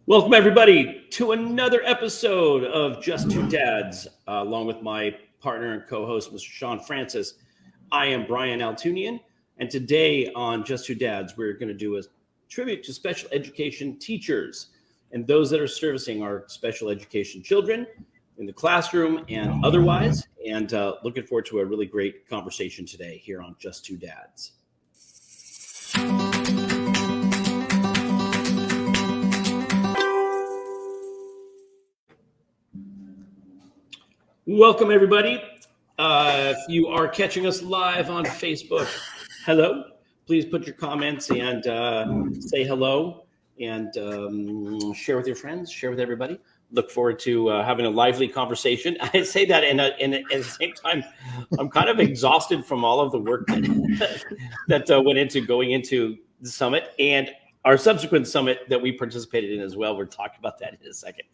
Welcome, everybody, to another episode of Just Two Dads, along with my partner and co-host, Mr. Shawn Francis. I am Brian Altunian, and today on Just Two Dads, we're going to do a tribute to special education teachers and those that are servicing our special education children in the classroom and otherwise, and looking forward to a really great conversation today here on Just Two Dads. Welcome, everybody. If you are catching us live on Facebook, hello. Please put your comments and say hello and share with your friends, share with everybody. Look forward to having a lively conversation. I say that and at the same time, I'm kind of exhausted from all of the work that went into going into the summit and our subsequent summit that we participated in as well. We're talking about that in a second.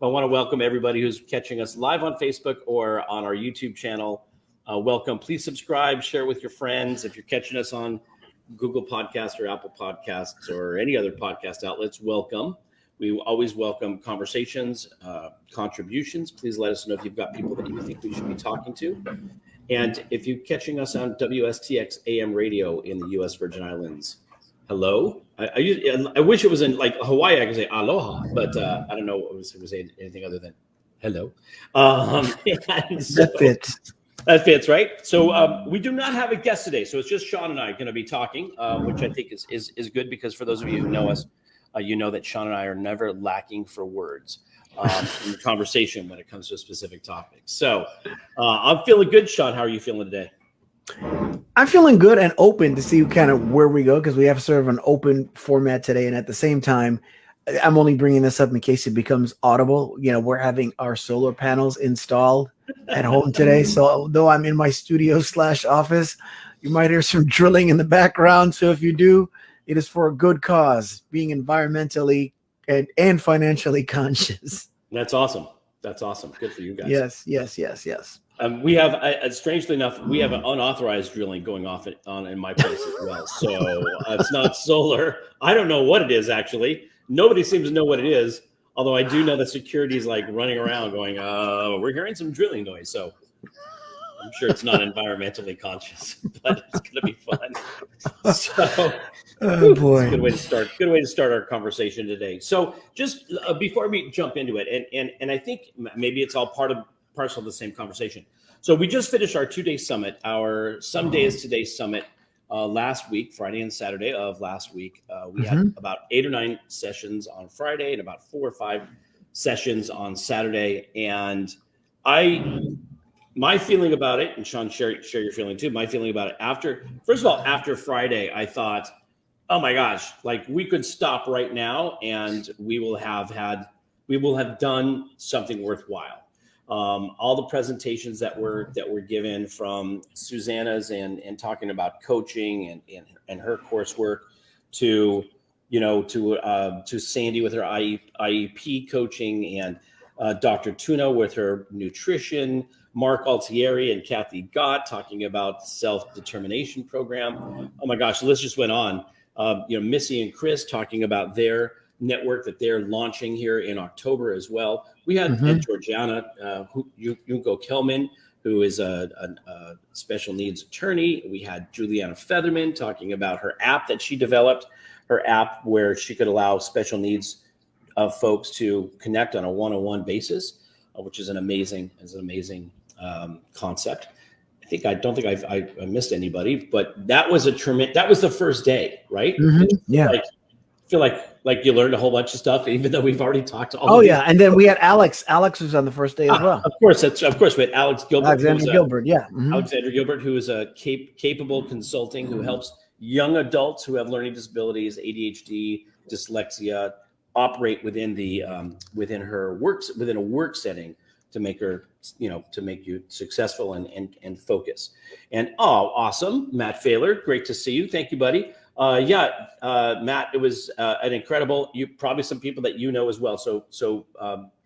I want to welcome everybody who's catching us live on Facebook or on our YouTube channel. Welcome. Please subscribe, share with your friends. If you're catching us on Google Podcasts or Apple Podcasts or any other podcast outlets, welcome. We always welcome conversations, contributions. Please let us know if you've got people that you think we should be talking to. And if you're catching us on WSTX AM radio in the U.S. Virgin Islands, hello. I wish it was in like Hawaii. I could say aloha, but I don't know what was anything other than hello. That fits. That fits, right? So we do not have a guest today, so it's just Shawn and I going to be talking, which I think is good because for those of you who know us, you know that Shawn and I are never lacking for words in the conversation when it comes to a specific topic. So I'm feeling good, Shawn. How are you feeling today? I'm feeling good and open to see kind of where we go because we have sort of an open format today. And at the same time, I'm only bringing this up in case it becomes audible. You know, we're having our solar panels installed at home today. So though I'm in my studio / office, you might hear some drilling in the background. So if you do, it is for a good cause, being environmentally and financially conscious. That's awesome. That's awesome. Good for you guys. Yes. We have, strangely enough, we have an unauthorized drilling going off in my place as well. So it's not solar. I don't know what it is, actually. Nobody seems to know what it is. Although I do know that security is like running around going, we're hearing some drilling noise. So I'm sure it's not environmentally conscious, but it's going to be fun. So, oh boy, good way to start. Good way to start our conversation today. So just before we jump into it, and I think maybe it's all parcel of the same conversation. So we just finished our 2-day summit, our Some Day is Today summit last week, Friday and Saturday of last week. We had about 8 or 9 sessions on Friday and about 4 or 5 sessions on Saturday. And my feeling about it, and Shawn, share your feeling too. My feeling about it after Friday, I thought, oh my gosh, like we could stop right now and we will have done something worthwhile. All the presentations that were given from Susanna's and talking about coaching and her coursework to Sandy with her IEP coaching and Dr. Tuna with her nutrition, Mark Altieri and Kathy Gott talking about self-determination program. Oh my gosh, the list just went on. Missy and Chris talking about their network that they're launching here in October as well. We had Georgiana Junko Kelman, who is a special needs attorney. We had Juliana Featherman talking about her app that she developed, her app where she could allow special needs folks to connect on a one-on-one basis, which is an amazing concept. I don't think I missed anybody, but that was that was the first day, right? Yeah. I feel like you learned a whole bunch of stuff, even though we've already talked to all. Oh yeah, and then we had Alex. Alex was on the first day as well. Of course, we had Alex Gilbert. Alexander Gilbert, yeah. Alexander Gilbert, who is a capable consulting who helps young adults who have learning disabilities, ADHD, dyslexia, operate within within a work setting to make you successful and focus. And awesome, Matt Failer, great to see you. Thank you, buddy. Matt, it was an incredible. Probably some people that you know as well. So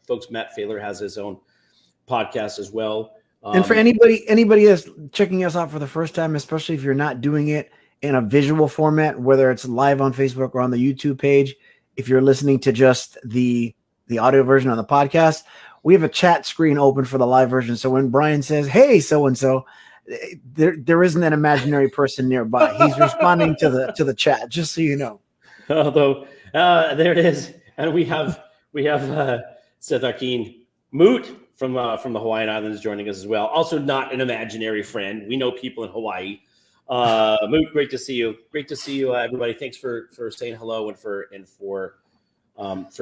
folks, Matt Failer has his own podcast as well. And for anybody that's checking us out for the first time, especially if you're not doing it in a visual format, whether it's live on Facebook or on the YouTube page, if you're listening to just the audio version on the podcast, we have a chat screen open for the live version. So when Brian says, "Hey, so and so," there isn't an imaginary person nearby. He's responding to the chat, just so you know. Although there it is, and we have Setakin Moot from the Hawaiian Islands joining us as well. Also, not an imaginary friend. We know people in Hawaii. Moot, great to see you. Great to see you, everybody. Thanks for saying hello and for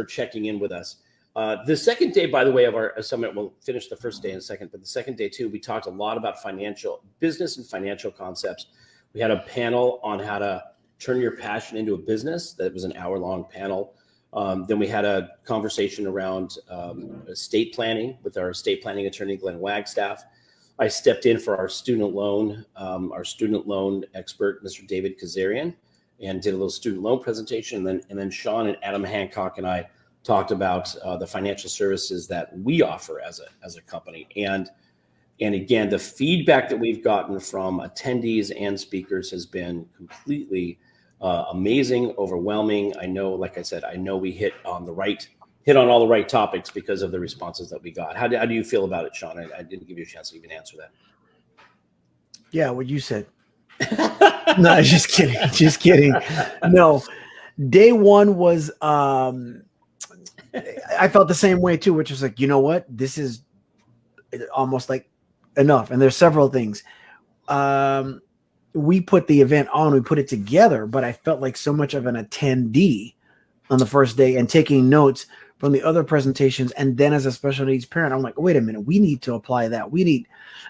checking in with us. The second day, by the way, of our summit, we'll finish the first day in a second, but the second day too, we talked a lot about business and financial concepts. We had a panel on how to turn your passion into a business. That was an hour-long panel. Then we had a conversation around estate planning with our estate planning attorney, Glenn Wagstaff. I stepped in for our student loan expert, Mr. David Kazarian, and did a little student loan presentation. And then Shawn and Adam Hancock and I talked about the financial services that we offer as a company. And again, the feedback that we've gotten from attendees and speakers has been completely amazing, overwhelming. I know, like I said, we hit on all the right topics because of the responses that we got. How do you feel about it, Shawn? I didn't give you a chance to even answer that. Yeah, what you said. No, just kidding. Just kidding. No, day one was, I felt the same way too, which was like, you know what? This is almost like enough. And there's several things. We put the event on, we put it together, but I felt like so much of an attendee on the first day and taking notes from the other presentations. And then as a special needs parent, I'm like, wait a minute, we need to apply that.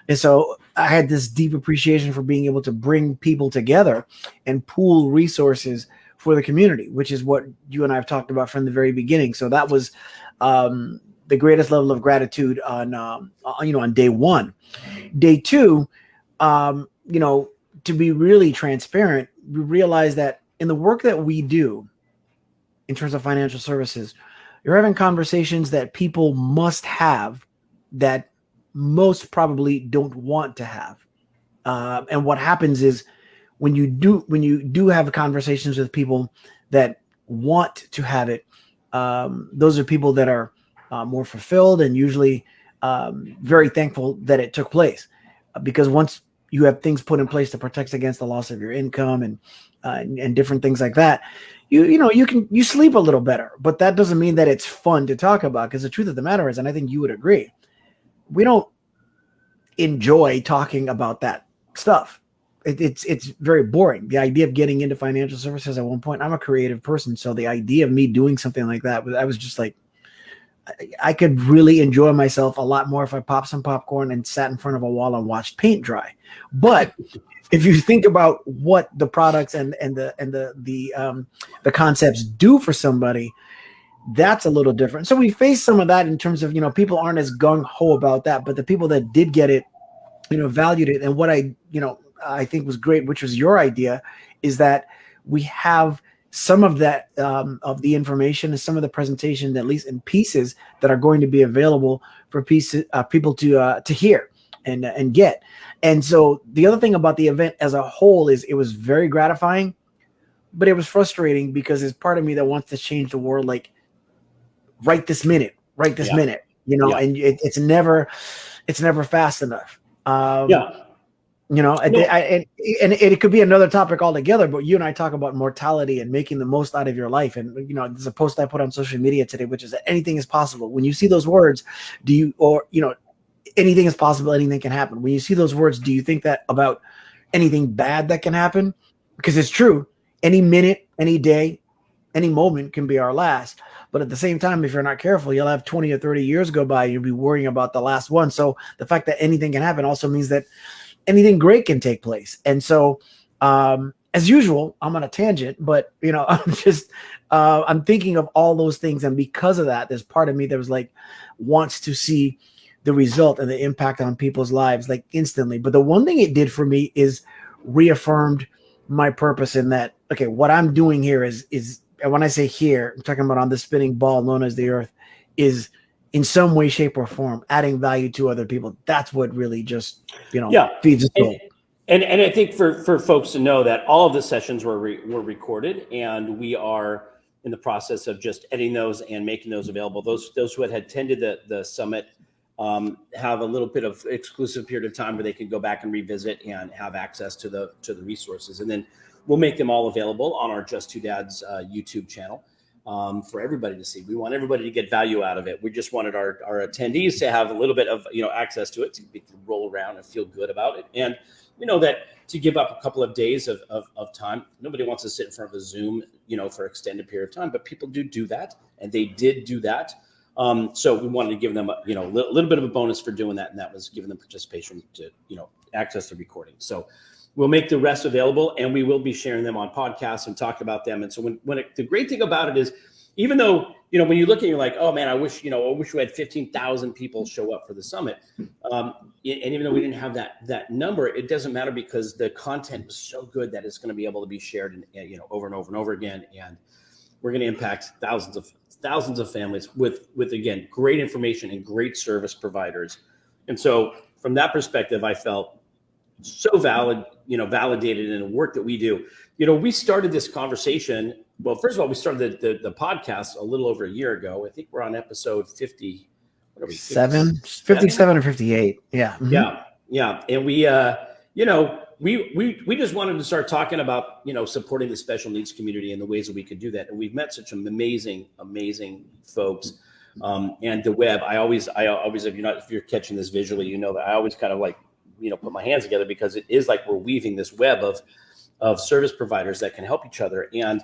And so I had this deep appreciation for being able to bring people together and pool resources for the community, which is what you and I have talked about from the very beginning. So that was the greatest level of gratitude on day one. Day two, to be really transparent, we realize that in the work that we do in terms of financial services, you're having conversations that people must have that most probably don't want to have. And what happens is when you do have conversations with people that want to have it, those are people that are more fulfilled and usually very thankful that it took place, because once you have things put in place to protect against the loss of your income and different things like that, you sleep a little better. But that doesn't mean that it's fun to talk about, because the truth of the matter is, and I think you would agree, we don't enjoy talking about that stuff. It's very boring. The idea of getting into financial services at one point, I'm a creative person, so the idea of me doing something like that, I was just like, I could really enjoy myself a lot more if I popped some popcorn and sat in front of a wall and watched paint dry. But if you think about what the products and the concepts do for somebody, that's a little different. So we face some of that in terms of, people aren't as gung ho about that, but the people that did get it, valued it. And what I think was great, which was your idea, is that we have some of that of the information and some of the presentation, at least in pieces, that are going to be available for people to hear and get. And so the other thing about the event as a whole is it was very gratifying, but it was frustrating because there's part of me that wants to change the world, like right this minute, and it's never fast enough. It could be another topic altogether, but you and I talk about mortality and making the most out of your life. And, there's a post I put on social media today, which is that anything is possible. When you see those words, anything is possible, anything can happen. When you see those words, do you think that about anything bad that can happen? Because it's true. Any minute, any day, any moment can be our last. But at the same time, if you're not careful, you'll have 20 or 30 years go by. You'll be worrying about the last one. So the fact that anything can happen also means that anything great can take place. And so, as usual, I'm on a tangent, but I'm thinking of all those things. And because of that, there's part of me that was like, wants to see the result and the impact on people's lives, like instantly. But the one thing it did for me is reaffirmed my purpose in that, okay, what I'm doing here is, and when I say here, I'm talking about on the spinning ball known as the earth, is in some way, shape, or form adding value to other people. That's what really just, feeds the soul. And I think for folks to know that all of the sessions were recorded, and we are in the process of just editing those and making those available. Those who had attended the summit have a little bit of exclusive period of time where they can go back and revisit and have access to the resources. And then we'll make them all available on our Just Two Dads YouTube channel for everybody to see. We want everybody to get value out of it. We just wanted our attendees to have a little bit of access to it, to be able to roll around and feel good about it. And we know that to give up a couple of days of time, nobody wants to sit in front of a Zoom, for an extended period of time, but people do that, and they did do that. So we wanted to give them a little bit of a bonus for doing that, and that was giving them participation to access the recording. So we'll make the rest available, and we will be sharing them on podcasts and talk about them. And so the great thing about it is, even though when you look at it, you're like, oh man, I wish we had 15,000 people show up for the summit, and even though we didn't have that number, it doesn't matter, because the content was so good that it's going to be able to be shared over and over and over again, and we're going to impact thousands of families with again, great information and great service providers. And so from that perspective, I felt so validated in the work that we do. We started this conversation. Well, first of all, we started the podcast a little over a year ago. I think we're on episode 50. What are we? 57 or 58. Yeah. Mm-hmm. Yeah. And we just wanted to start talking about, supporting the special needs community and the ways that we could do that. And we've met such amazing folks. And the web, I always, if you're catching this visually, that I always kind of like, put my hands together, because it is like we're weaving this web of service providers that can help each other. And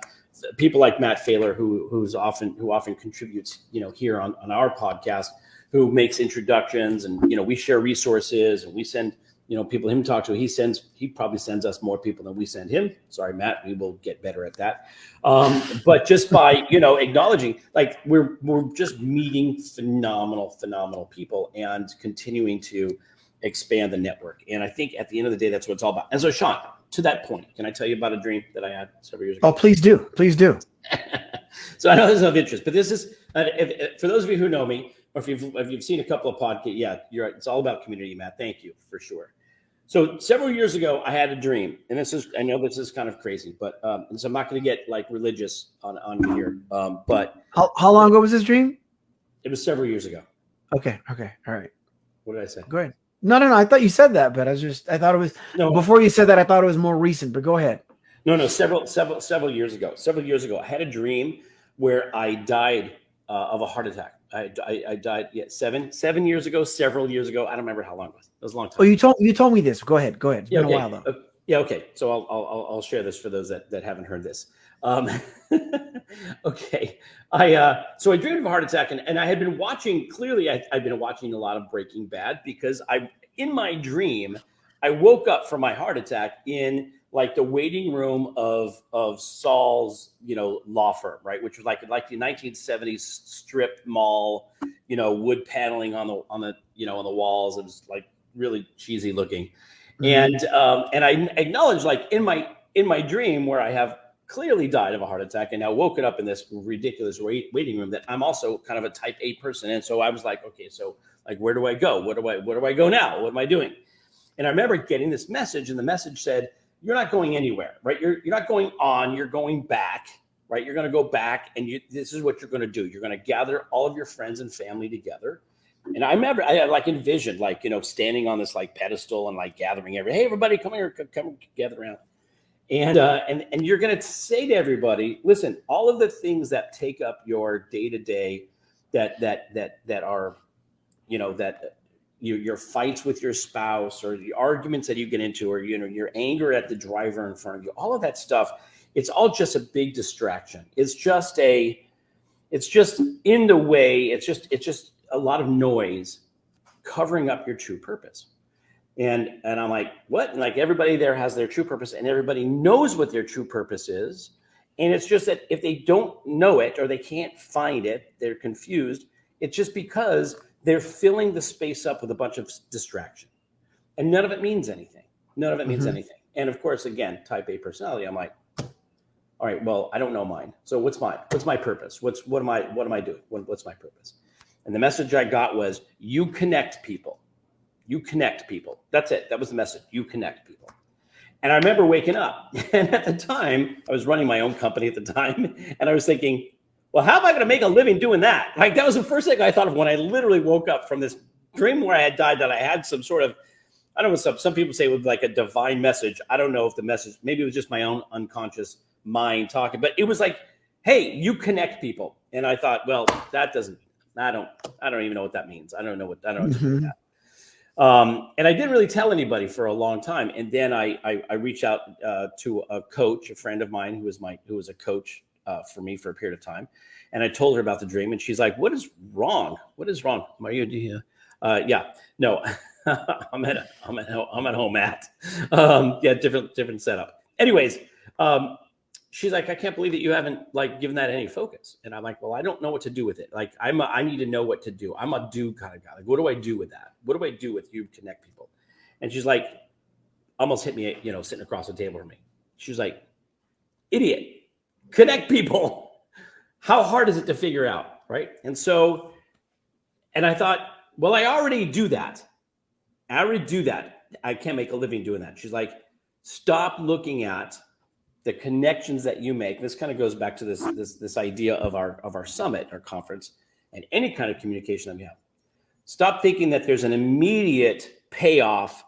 people like Matt Failer, who often contributes, here on our podcast, who makes introductions, and, we share resources, and we send, people him to talk to. He probably sends us more people than we send him. Sorry, Matt, we will get better at that. But just by, acknowledging, like, we're just meeting phenomenal people and continuing to expand the network. And I think at the end of the day, that's what it's all about. And so, Shawn, to that point, can I tell you about a dream that I had several years ago? Oh, please do. So I know this is of interest, but this is, for those of you who know me, or if you've seen a couple of podcasts, yeah, you're right. It's all about community, Matt. Thank you for sure. So several years ago, I had a dream, and I know this is kind of crazy, but and so I'm not going to get like religious on you here. But how long ago was this dream? It was several years ago. Okay. All right. What did I say? Go ahead. No. I thought you said that, but I thought it was before you said that. I thought it was more recent, but go ahead. No. Several years ago. Several years ago, I had a dream where I died of a heart attack. I died 7 years ago, several years ago. I don't remember how long it was. It was a long time. Oh, you told me this. Go ahead. It's been a while though. Yeah. Okay. So I'll share this for those that haven't heard this. Okay. So I dreamed of a heart attack, and I had been watching. Clearly, I've been watching a lot of Breaking Bad, because in my dream, I woke up from my heart attack in like the waiting room of Saul's, law firm, right? Which was like the 1970s strip mall, wood paneling on the walls. It was like really cheesy looking. Mm-hmm. And I acknowledged, like, in my dream, where I have clearly died of a heart attack and now woken up in this ridiculous waiting room, that I'm also kind of a type A person. And so I was like, okay, so like, where do I go? Where do I go now? What am I doing? And I remember getting this message, and the message said, you're not going anywhere, right? You're not going on, you're going back, right? You're going to go back, and this is what you're going to do. You're going to gather all of your friends and family together. And I remember I had like envisioned, like, standing on this like pedestal and like gathering hey, everybody, come here, come gather around. And you're going to say to everybody, listen, all of the things that take up your day-to-day that are, your fights with your spouse, or the arguments that you get into, or, your anger at the driver in front of you, all of that stuff, it's all just a big distraction. It's just in the way. It's just a lot of noise covering up your true purpose. And I'm like, what? And like, everybody there has their true purpose, and everybody knows what their true purpose is. And it's just that if they don't know it, or they can't find it, they're confused. It's just because they're filling the space up with a bunch of distraction, and none of it means anything. Anything. And of course, again, type A personality, I'm like, all right, well, I don't know mine. So what's mine? What's my purpose? What am I doing? What's my purpose? And the message I got was, you connect people. You connect people. That's it. That was the message. You connect people. And I remember waking up, and at the time, I was running my own company at the time, and I was thinking, well, how am I going to make a living doing that? Like, that was the first thing I thought of when I literally woke up from this dream where I had died, that I had some sort of, I don't know, some people say it was like a divine message. I don't know if the message, maybe it was just my own unconscious mind talking, but it was like, hey, you connect people. And I thought, well, that doesn't, I don't even know what that means. I don't know what to do with that. And I didn't really tell anybody for a long time. And then I reached out to a coach, a friend of mine who was a coach for me for a period of time. And I told her about the dream, and she's like, what is wrong? What is wrong? Are you here? Yeah, no, I'm at home at, different setup. Anyways, she's like, I can't believe that you haven't like given that any focus. And I'm like, well, I don't know what to do with it. Like, I need to know what to do. I'm a do kind of guy. Like, what do I do with that? What do I do with you connect people? And she's like, almost hit me, sitting across the table from me. She was like, idiot, connect people. How hard is it to figure out? Right. And I thought, well, I already do that. I can't make a living doing that. She's like, stop looking at the connections that you make. This kind of goes back to this idea of our summit, our conference, and any kind of communication that we have. Stop thinking that there's an immediate payoff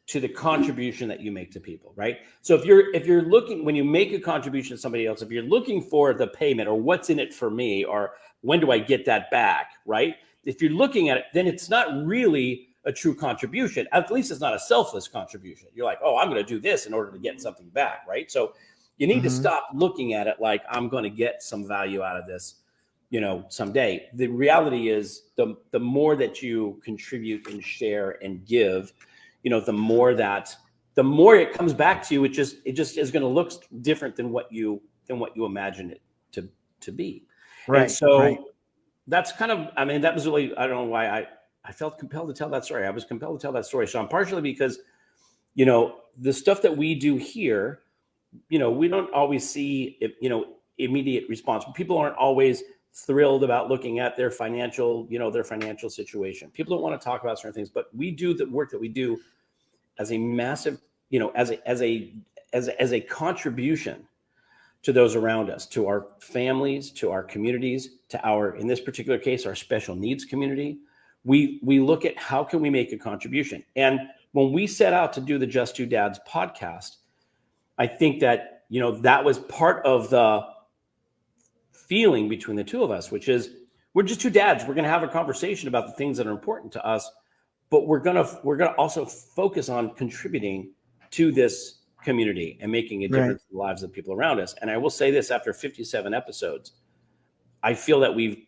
to the contribution that you make to people, right? So if you're looking, when you make a contribution to somebody else, if you're looking for the payment or what's in it for me, or when do I get that back, right? If you're looking at it, then it's not really a true contribution. At least it's not a selfless contribution. You're like, oh, I'm going to do this in order to get something back, right? So you need to stop looking at it like I'm going to get some value out of this, someday. The reality is the more that you contribute and share and give, the more it comes back to you. It just is going to look different than what you imagine it to be. Right. And so that's kind of, that was really, I don't know why I felt compelled to tell that story. I was compelled to tell that story, Shawn, partially because, the stuff that we do here, we don't always see, immediate response. People aren't always thrilled about looking at their financial situation. People don't want to talk about certain things, but we do the work that we do as a massive, as a contribution to those around us, to our families, to our communities, to in this particular case, our special needs community. We look at how can we make a contribution. And when we set out to do the Just Two Dads podcast, I think that, that was part of the feeling between the two of us, which is we're just two dads. We're going to have a conversation about the things that are important to us, but we're going to also focus on contributing to this community and making a difference in the lives of the people around us. And I will say this, after 57 episodes, I feel that we've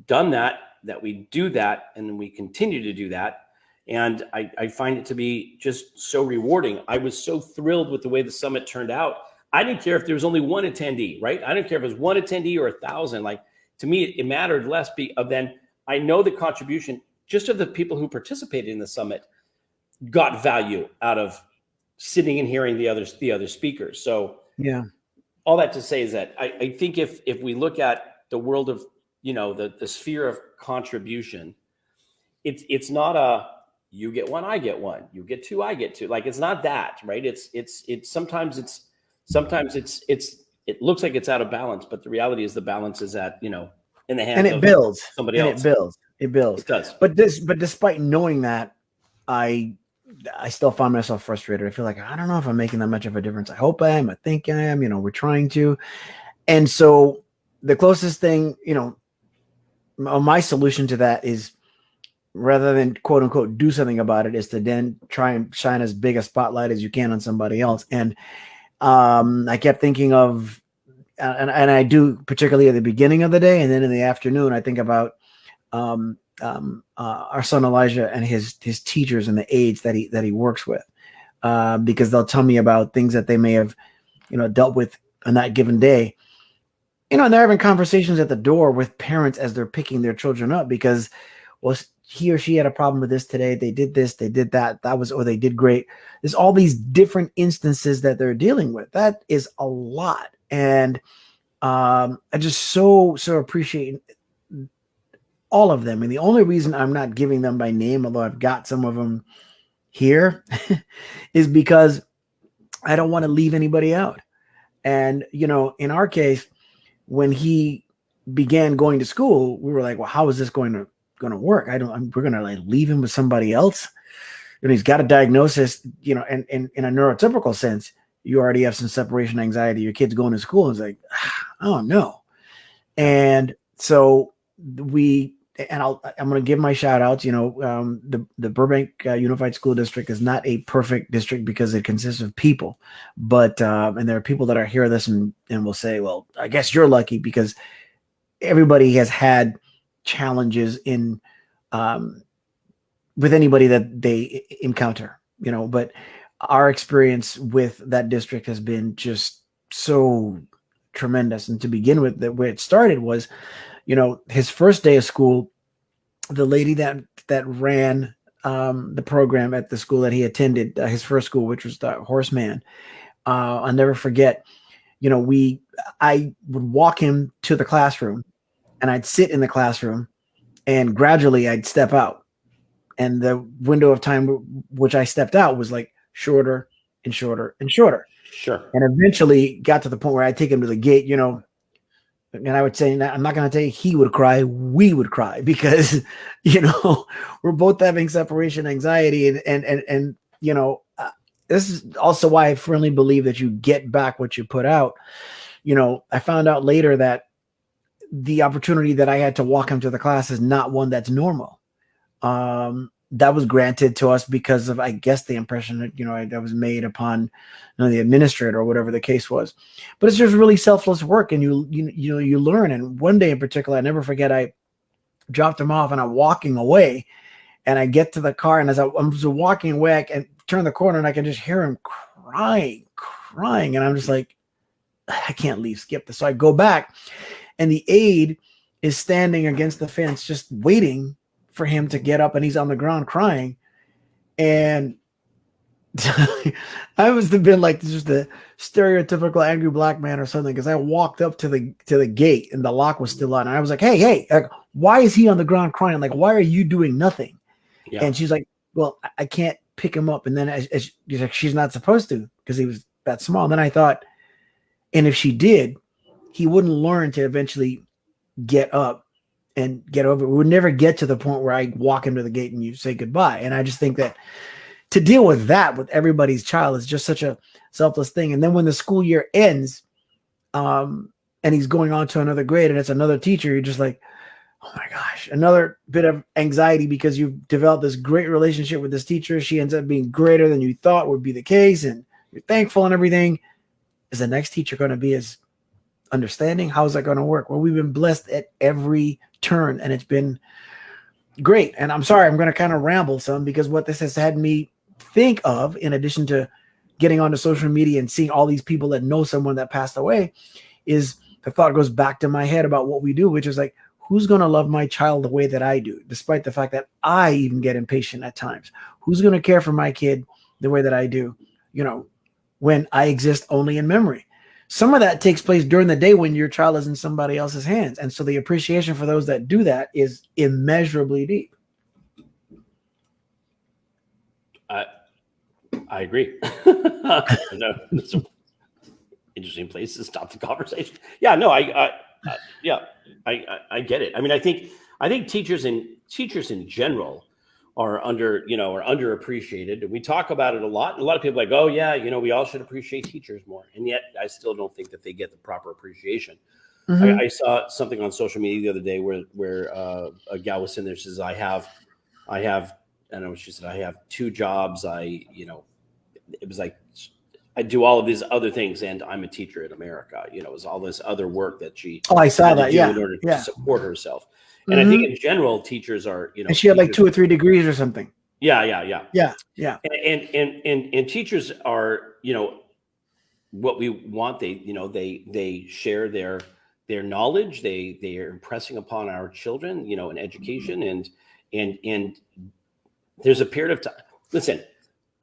done that we do that, and we continue to do that. And I find it to be just so rewarding. I was so thrilled with the way the summit turned out. I didn't care if there was only one attendee, right? I didn't care if it was one attendee or 1,000. Like, to me, it mattered less than I know the contribution just of the people who participated in the summit got value out of sitting and hearing the other speakers. So yeah, all that to say is that I think if we look at the world of, the sphere of contribution, it's not a, you get one, I get one, you get two, I get two. Like, it's not that, right? Sometimes it looks like it's out of balance, but the reality is the balance is at, in the hands of somebody else. It builds. It does. But despite knowing that, I still found myself frustrated. I feel like, I don't know if I'm making that much of a difference. I hope I am. I think I am. We're trying to. And so the closest thing, my solution to that is, rather than quote unquote do something about it, is to then try and shine as big a spotlight as you can on somebody else. And I kept thinking of, and I do, particularly at the beginning of the day, and then in the afternoon, I think about our son Elijah and his teachers and the aides that he works with, because they'll tell me about things that they may have, dealt with on that given day. And they're having conversations at the door with parents as they're picking their children up because, well, he or she had a problem with this today. They did this, they did that. Or they did great. There's all these different instances that they're dealing with. That is a lot. And I just so appreciate all of them. And the only reason I'm not giving them by name, although I've got some of them here, is because I don't want to leave anybody out. And, you know, in our case, when he began going to school, we were like, well, how is this going to work? We're going to like leave him with somebody else. And he's got a diagnosis, you know, and in a neurotypical sense, you already have some separation anxiety. Your kid's going to school. It's like, oh no. And so I'm going to give my shout outs. You know, the Burbank Unified School District is not a perfect district because it consists of people, but and there are people that are hear this and will say, well, I guess you're lucky because everybody has had challenges in with anybody that they encounter, you know, but our experience with that district has been just so tremendous. And to begin with, the way it started was, you know, his first day of school, the lady that ran the program at the school that he attended, his first school, which was the Horseman, I'll never forget, you know, I would walk him to the classroom and I'd sit in the classroom and gradually I'd step out. And the window of time which I stepped out was like shorter and shorter and shorter. Sure. And eventually got to the point where I'd take him to the gate, you know, and I would say, I'm not going to tell you he would cry, we would cry because, you know, we're both having separation anxiety and you know, this is also why I firmly believe that you get back what you put out. You know, I found out later that the opportunity that I had to walk him to the class is not one that's normal. That was granted to us because of, I guess, the impression that, you know, that was made upon, you know, the administrator or whatever the case was. But it's just really selfless work, and you learn. And one day in particular, I never forget, I dropped him off and I'm walking away, and I get to the car, and as I'm just walking away, I can turn the corner and I can just hear him crying, and I'm just like, I can't leave, skip this. So I go back, and the aide is standing against the fence, just waiting for him to get up, and he's on the ground crying. And I must have been like just the stereotypical angry black man or something, because I walked up to the gate and the lock was still on. And I was like, hey, like, why is he on the ground crying? Like, why are you doing nothing? Yeah. And she's like, well, I can't pick him up. And then she's not supposed to because he was that small. And then I thought, and if she did, he wouldn't learn to eventually get up and get over it. We would never get to the point where I walk him to the gate and you say goodbye. And I just think that to deal with that with everybody's child is just such a selfless thing. And then when the school year ends, and he's going on to another grade and it's another teacher, you're just like, oh my gosh, another bit of anxiety because you've developed this great relationship with this teacher. She ends up being greater than you thought would be the case, and you're thankful and everything. Is the next teacher going to be as understanding? How is that going to work? Well, we've been blessed at every turn, and it's been great. And I'm sorry, I'm going to kind of ramble some, because what this has had me think of, in addition to getting onto social media and seeing all these people that know someone that passed away, is the thought goes back to my head about what we do, which is like, who's going to love my child the way that I do, despite the fact that I even get impatient at times? Who's going to care for my kid the way that I do, you know, when I exist only in memory? Some of that takes place during the day when your child is in somebody else's hands. And so the appreciation for those that do that is immeasurably deep. I agree. No, that's an interesting place to stop the conversation. Yeah, no, I get it. I mean, I think teachers in general are underappreciated. And we talk about it a lot. And a lot of people are like, oh yeah, you know, we all should appreciate teachers more. And yet I still don't think that they get the proper appreciation. Mm-hmm. I saw something on social media the other day where a gal was sitting there. She says, I have, I don't know what she said. I have 2 jobs. It was like, I do all of these other things, and I'm a teacher in America. You know, it was all this other work that she I saw that, yeah, in order to support herself. And I think in general, teachers are, you know, and she had like 2 or 3 degrees or something. Yeah. And teachers are, you know, what we want. They share their knowledge. They are impressing upon our children, you know, in education, and there's a period of time. Listen,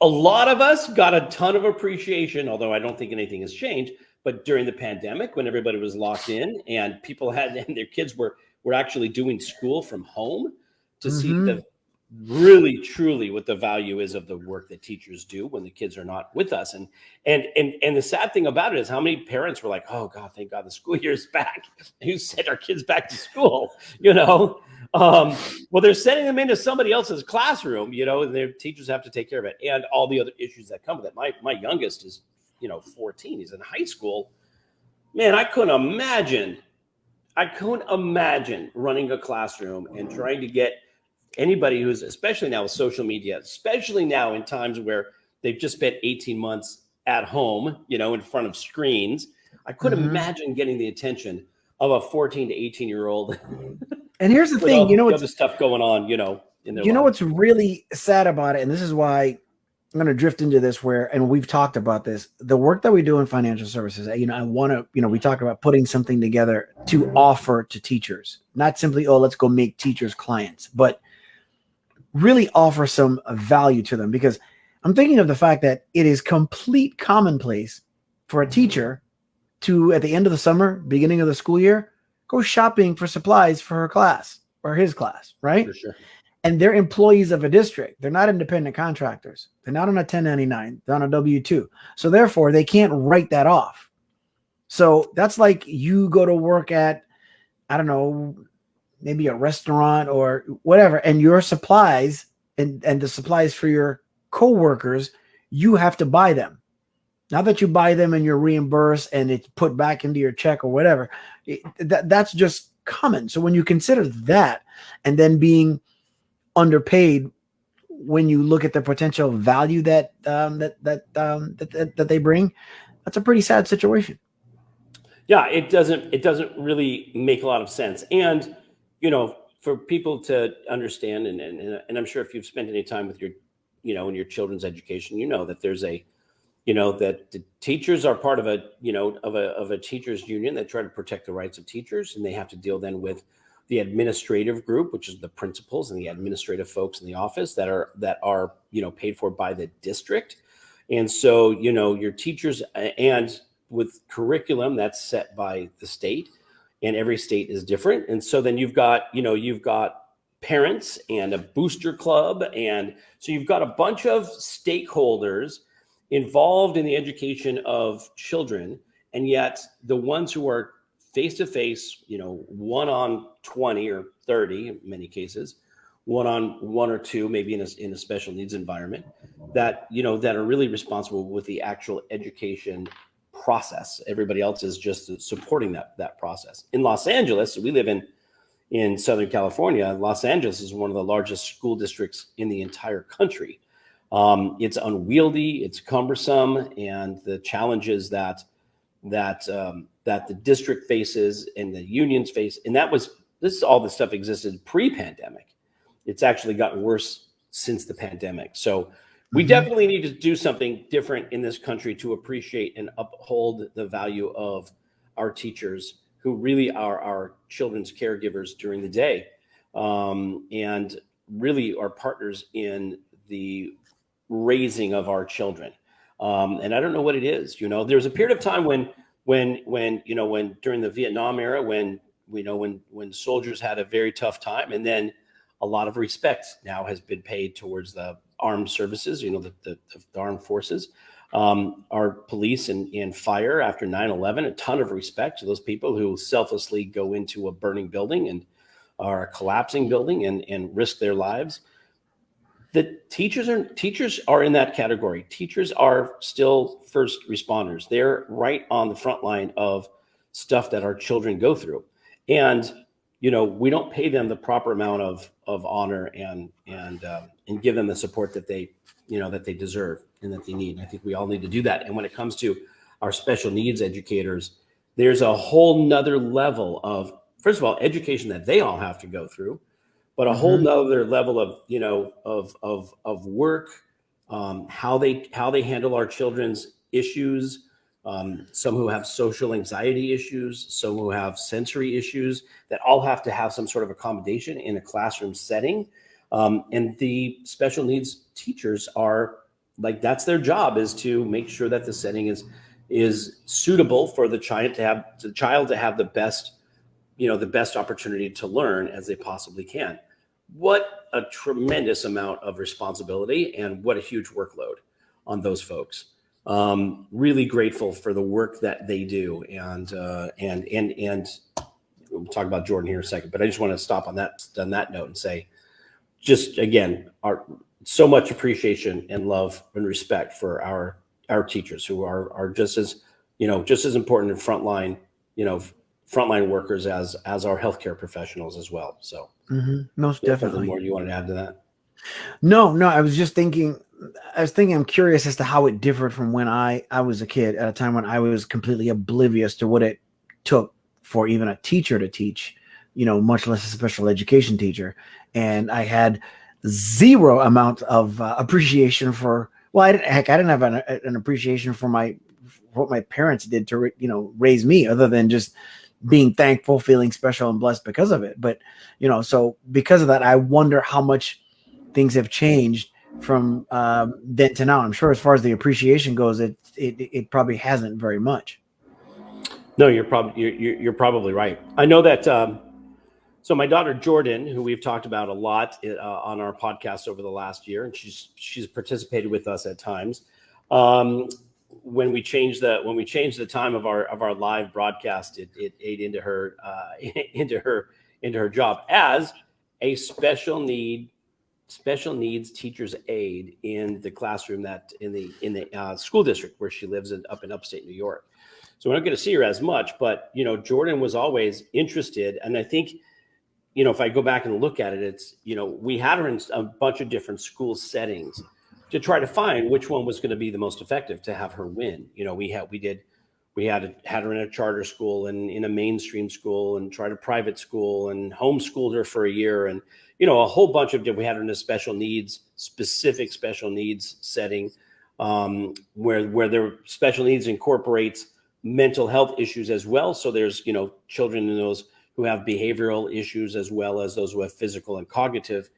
a lot of us got a ton of appreciation, although I don't think anything has changed. But during the pandemic, when everybody was locked in and people and their kids were actually doing school from home, to see really truly what the value is of the work that teachers do when the kids are not with us. And the sad thing about it is how many parents were like, oh God, thank God the school year is back. You sent our kids back to school, well, they're sending them into somebody else's classroom, and their teachers have to take care of it and all the other issues that come with it. My youngest is 14. He's in high school. Man, I couldn't imagine running a classroom and trying to get anybody who's, especially now with social media, especially now in times where they've just spent 18 months at home, in front of screens. I couldn't imagine getting the attention of a 14 to 18-year-old. And here's the thing, what's the stuff going on, in their lives. What's really sad about it, and this is why I'm going to drift into this and we've talked about this, the work that we do in financial services, I want to, we talk about putting something together to offer to teachers, not simply, let's go make teachers clients, but really offer some value to them, because I'm thinking of the fact that it is complete commonplace for a teacher to, at the end of the summer, beginning of the school year, go shopping for supplies for her class or his class, right? For sure. And they're employees of a district. They're not independent contractors. They're not on a 1099. They're on a W-2. So therefore, they can't write that off. So that's like you go to work at, I don't know, maybe a restaurant or whatever, and your supplies and the supplies for your coworkers, you have to buy them. Not that you buy them and you're reimbursed and it's put back into your check or whatever. That's just common. So when you consider that, and then being underpaid when you look at the potential value that they bring, that's a pretty sad situation. Yeah, it doesn't really make a lot of sense. And for people to understand, and I'm sure if you've spent any time with your, in your children's education, that there's that the teachers are part of a teachers union that try to protect the rights of teachers, and they have to deal then with the administrative group, which is the principals and the administrative folks in the office that are paid for by the district. And so your teachers, and with curriculum that's set by the state, and every state is different. And so then you've got parents and a booster club. And so you've got a bunch of stakeholders involved in the education of children. And yet the ones who are face-to-face, 1 on 20 or 30, in many cases, 1 on 1 or 2, maybe in a special needs environment, that are really responsible with the actual education process. Everybody else is just supporting that process. In Los Angeles, we live in Southern California. Los Angeles is one of the largest school districts in the entire country. It's unwieldy, it's cumbersome, and the challenges that the district faces and the unions face, and all this stuff existed pre-pandemic. It's actually gotten worse since the pandemic. So we definitely need to do something different in this country to appreciate and uphold the value of our teachers, who really are our children's caregivers during the day, and really are partners in the raising of our children. And I don't know what it is. There's a period of time when during the Vietnam era, when soldiers had a very tough time, and then a lot of respect now has been paid towards the armed services, the armed forces, our police and fire after 9/11, a ton of respect to those people who selflessly go into a burning building and are a collapsing building and risk their lives. The teachers are in that category. Teachers are still first responders. They're right on the front line of stuff that our children go through. And, we don't pay them the proper amount of honor and give them the support that they deserve and that they need. And I think we all need to do that. And when it comes to our special needs educators, there's a whole nother level of, first of all, education that they all have to go through, but a whole nother level of work, how they handle our children's issues, some who have social anxiety issues, some who have sensory issues, that all have to have some sort of accommodation in a classroom setting. And the special needs teachers are that's their job, is to make sure that the setting is suitable for the child to have the best opportunity to learn as they possibly can. what a tremendous amount of responsibility and what a huge workload on those folks. Really grateful for the work that they do, and we'll talk about Jordan here in a second. But I just want to stop on that note and say, just again, so much appreciation and love and respect for our teachers, who are just as important in frontline workers as our healthcare professionals as well. So most definitely. Something more you wanted to add to that? No, I was just thinking. I'm curious as to how it differed from when I was a kid, at a time when I was completely oblivious to what it took for even a teacher to teach, much less a special education teacher. And I had zero amount of appreciation for, I didn't have an appreciation for what my parents did to, raise me, other than just being thankful, feeling special and blessed because of it. But, so because of that, I wonder how much things have changed from then to now. I'm sure as far as the appreciation goes, it probably hasn't very much. No, you're probably right. I know that. So my daughter Jordan, who we've talked about a lot on our podcast over the last year, and she's participated with us at times. When we changed the time of our live broadcast, it ate into her job as a special needs teacher's aide in the classroom in the school district where she lives up in upstate New York. So we're not going to see her as much, but Jordan was always interested, and I think if I go back and look at it, it's we had her in a bunch of different school settings to try to find which one was going to be the most effective to have her win. We had her in a charter school and in a mainstream school, and tried a private school and homeschooled her for a year, and a whole bunch of different. We had her in a specific special needs setting, where their special needs incorporates mental health issues as well. So there's children in those who have behavioral issues, as well as those who have physical and cognitive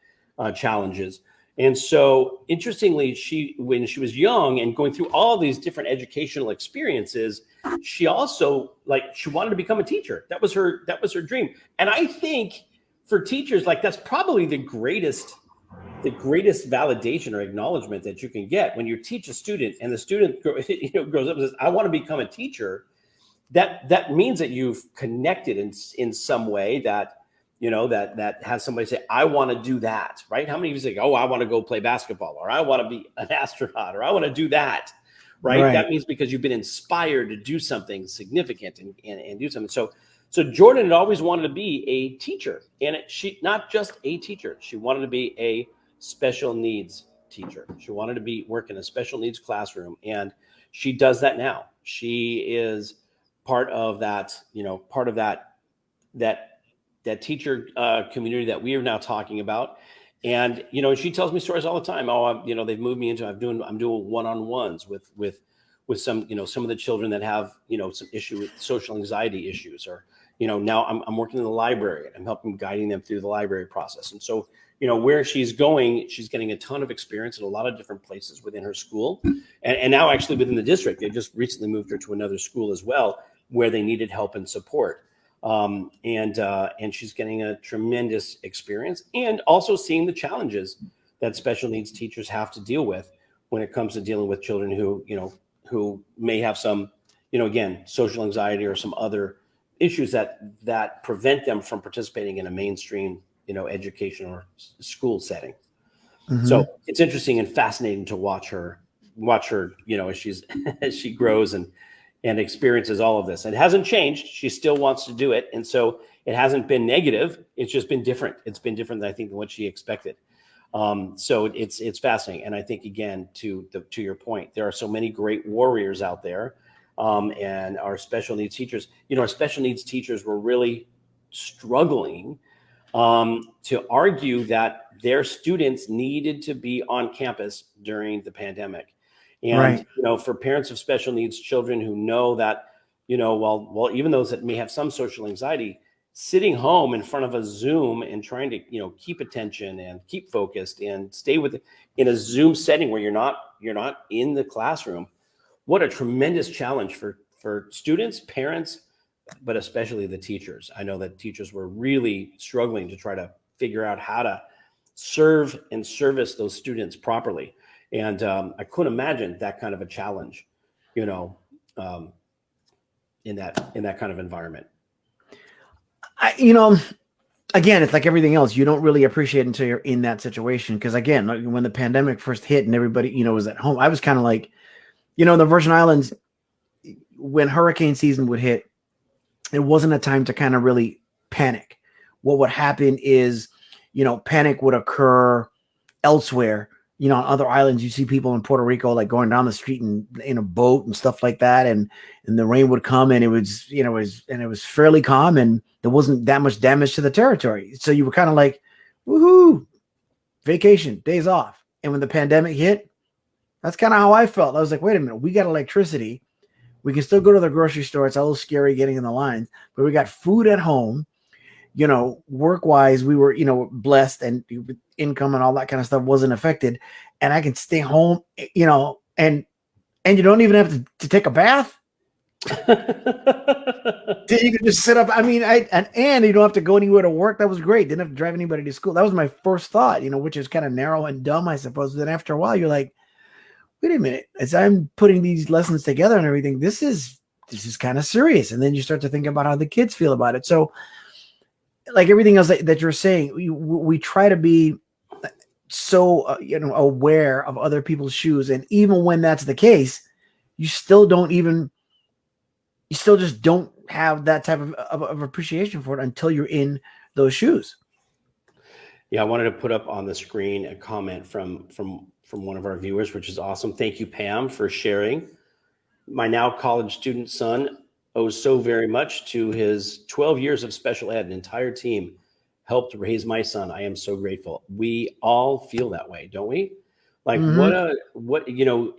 challenges. And so, interestingly, when she was young and going through all these different educational experiences, she also she wanted to become a teacher. That was her dream. And I think for teachers, that's probably the greatest validation or acknowledgement that you can get when you teach a student, and the student grows up and says, "I want to become a teacher." That means that you've connected in some way that that has somebody say, "I want to do that," right? How many of you say, "Oh, I want to go play basketball," or "I want to be an astronaut," or "I want to do that," right? That means because you've been inspired to do something significant and do something. So Jordan had always wanted to be a teacher, and she not just a teacher. She wanted to be a special needs teacher. She wanted to work in a special needs classroom, and she does that now. She is part of that teacher community that we are now talking about. And she tells me stories all the time. Oh, they've moved me into. I'm doing one-on-ones with some some of the children that have some issue with social anxiety issues, or now I'm working in the library and I'm helping guiding them through the library process. And so where she's going, she's getting a ton of experience in a lot of different places within her school, and now actually within the district. They just recently moved her to another school as well, where they needed help and support. And she's getting a tremendous experience, and also seeing the challenges that special needs teachers have to deal with when it comes to dealing with children who may have some, again, social anxiety or some other issues that prevent them from participating in a mainstream, education or school setting. Mm-hmm. So it's interesting and fascinating to watch her, as she grows and experiences all of this. It hasn't changed. She still wants to do it. And so it hasn't been negative. It's just been different. It's been different than I think than what she expected. So it's fascinating. And I think, again, to your point, there are so many great warriors out there. And our special needs teachers, our special needs teachers were really struggling to argue that their students needed to be on campus during the pandemic. And, for parents of special needs children who know that, well, even those that may have some social anxiety, sitting home in front of a Zoom and trying to, keep attention and keep focused and stay in a Zoom setting where you're not in the classroom. What a tremendous challenge for students, parents, but especially the teachers. I know that teachers were really struggling to try to figure out how to serve and service those students properly. And I couldn't imagine that kind of a challenge, you know, in that kind of environment. Again, it's like everything else. You don't really appreciate it until you're in that situation. Because again, like when the pandemic first hit and everybody, was at home, I was kind of like, the Virgin Islands, when hurricane season would hit, it wasn't a time to kind of really panic. What would happen is, panic would occur elsewhere. On other islands, you see people in Puerto Rico like going down the street in a boat and stuff like that, and the rain would come and it was fairly calm and there wasn't that much damage to the territory. So you were kind of like, woohoo, vacation, days off. And when the pandemic hit, that's kind of how I felt. I was like, wait a minute, we got electricity. We can still go to the grocery store. It's a little scary getting in the lines, but we got food at home. Work-wise, we were, blessed, and income and all that kind of stuff wasn't affected. And I can stay home, and you don't even have to take a bath. You can just sit up. I mean, and you don't have to go anywhere to work. That was great. Didn't have to drive anybody to school. That was my first thought, which is kind of narrow and dumb, I suppose. But then after a while, you're like, wait a minute, as I'm putting these lessons together and everything, this is kind of serious. And then you start to think about how the kids feel about it. So like everything else that you're saying, we try to be so, aware of other people's shoes. And even when that's the case, you still just don't have that type of appreciation for it until you're in those shoes. Yeah. I wanted to put up on the screen a comment from one of our viewers, which is awesome. Thank you, Pam, for sharing. My now college student son owes so very much to his 12 years of special ed. An entire team helped raise my son. I am so grateful. We all feel that way, don't we? Like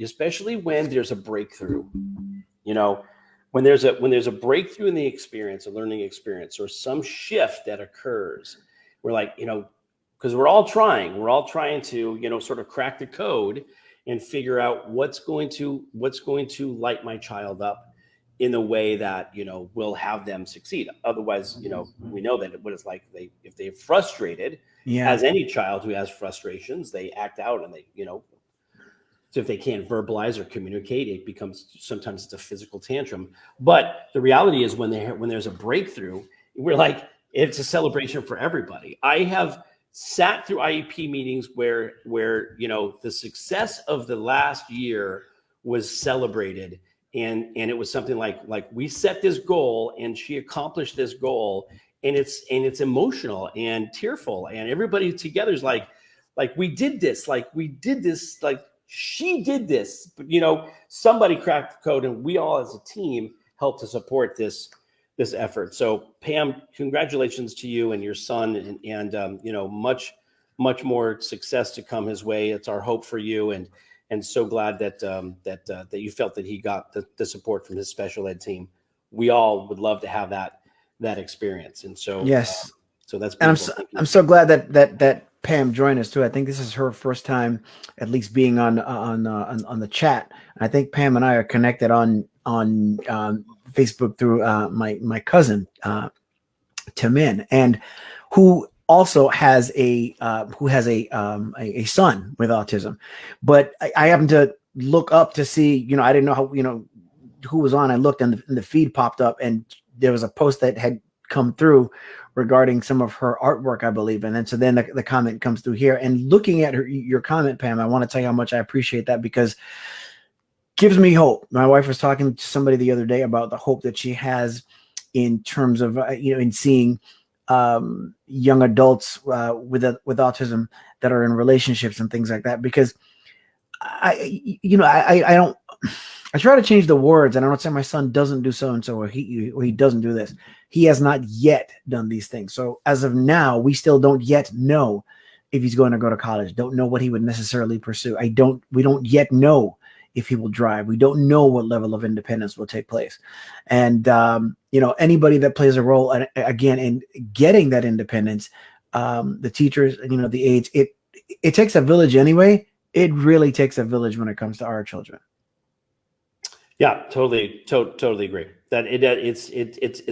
especially when there's a breakthrough, when there's a breakthrough in the experience, a learning experience, or some shift that occurs, we're like, because we're all trying to, sort of crack the code and figure out what's going to light my child up in the way that, will have them succeed. Otherwise, we know that what it's like, if they're frustrated, as any child who has frustrations, they act out and they, so if they can't verbalize or communicate, it becomes sometimes it's a physical tantrum. But the reality is when there's a breakthrough, we're like, it's a celebration for everybody. I have sat through IEP meetings where the success of the last year was celebrated. And it was something like we set this goal and she accomplished this goal, and it's emotional and tearful, and everybody together is like we did this, like she did this, but somebody cracked the code, and we all as a team helped to support this effort. So Pam, congratulations to you and your son, and much more success to come his way. It's our hope for you, and so glad that you felt that he got the support from his special ed team. We all would love to have that experience, and so yes. So that's beautiful. And I'm so glad that Pam joined us too. I think this is her first time, at least being on the chat. I think Pam and I are connected on Facebook through my cousin Timin, and who also has a son with autism. But I happened to look up to see, I didn't know how, who was on. I looked and the feed popped up, and there was a post that had come through regarding some of her artwork, I believe. And then the comment comes through here, and looking at your comment, Pam, I want to tell you how much I appreciate that, because it gives me hope. My wife was talking to somebody the other day about the hope that she has in terms of, in seeing young adults with autism that are in relationships and things like that, because I try to change the words, and I don't say my son doesn't do so-and-so, or he doesn't do this. He has not yet done these things. So as of now, we still don't yet know if he's going to go to college, don't know what he would necessarily pursue. We don't yet know if he will drive. We don't know what level of independence will take place. And, anybody that plays a role, again, in getting that independence, the teachers, the aides, it takes a village anyway. It really takes a village when it comes to our children. Yeah, totally agree that it's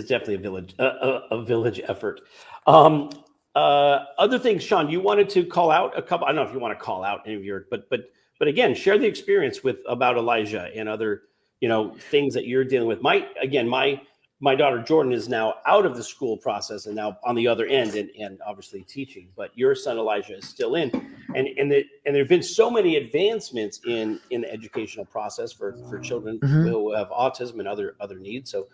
definitely a village effort. Other things, Shawn, you wanted to call out a couple. I don't know if you want to call out any of your, but again, share the experience about Elijah and other, things that you're dealing with. My daughter Jordan is now out of the school process and now on the other end and obviously teaching, but your son Elijah is still in. And there have been so many advancements in the educational process for children who have autism and other needs. So